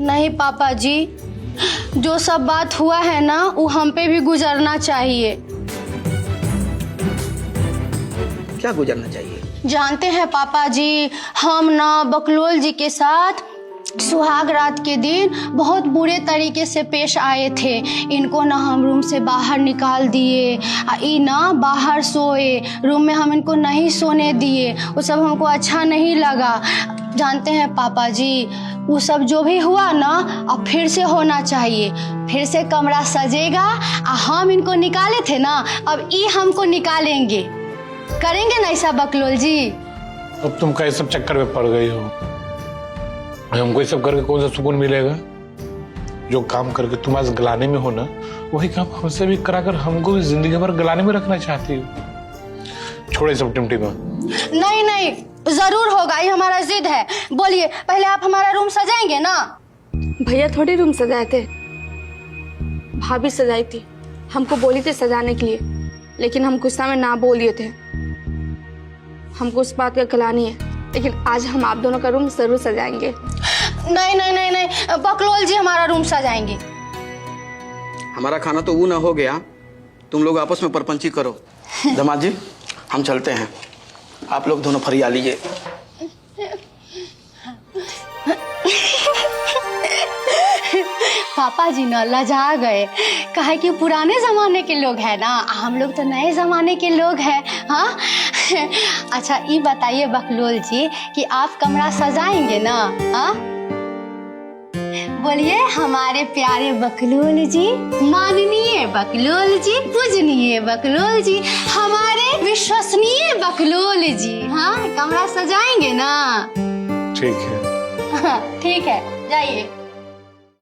नहीं पापा जी, जो सब बात हुआ है ना वो हम पे भी गुजरना चाहिए। क्या गुजरना चाहिए? जानते हैं पापा जी, हम ना बकलोल जी के साथ सुहाग रात के दिन बहुत बुरे तरीके से पेश आए थे। इनको ना हम रूम से बाहर निकाल दिए, ई ना बाहर सोए, रूम में हम इनको नहीं सोने दिए। वो सब हमको अच्छा नहीं लगा। जानते हैं पापा जी, वो सब जो भी हुआ ना अब फिर से होना चाहिए। फिर से कमरा सजेगा। हम इनको निकाले थे ना, अब ई हमको निकालेंगे। करेंगे ना ऐसा बकलोल जी? अब तुम कई सब चक्कर में पड़ गई हो। हमको ये सब करके कौन सा सुकून मिलेगा? जो काम करके तुम आज गलाने में हो ना, वही काम हमसे भी कराकर हमको भी जिंदगी भर गलाने में रखना चाहती हो। छोड़े सब टिमटिमा। नहीं नहीं, जरूर होगा, ये हमारा जिद है। बोलिए, पहले आप हमारा रूम सजाएंगे ना? भैया थोड़ी रूम सजाए थे, भाभी सजाई थी। हमको बोली थी सजाने के लिए, लेकिन हम गुस्सा में ना बोलिए थे। हमको उस बात का गलानी है, लेकिन आज हम आप दोनों का रूम जरूर सजाएंगे। नहीं नहीं नहीं नहीं, बकलोल जी हमारा रूम सजाएंगे। हमारा खाना तो वो ना हो गया, तुम लोग आपस में परपंची करो। दामाद जी, हम चलते हैं, आप लोग दोनों फरिया लीजिए। पापा जी न लजा गए, कहे कि पुराने जमाने के लोग हैं ना, हम लोग तो नए जमाने के लोग हैं। हाँ अच्छा ये बताइए बकलोल जी कि आप कमरा सजाएंगे ना? हाँ बोलिए, हमारे प्यारे बकलोल जी, माननीय बकलोल जी, पूजनीय बकलोल जी, हमारे विश्वसनीय बकलोल जी। हाँ कमरा सजाएंगे ना? ठीक है। ठीक है, जाइए।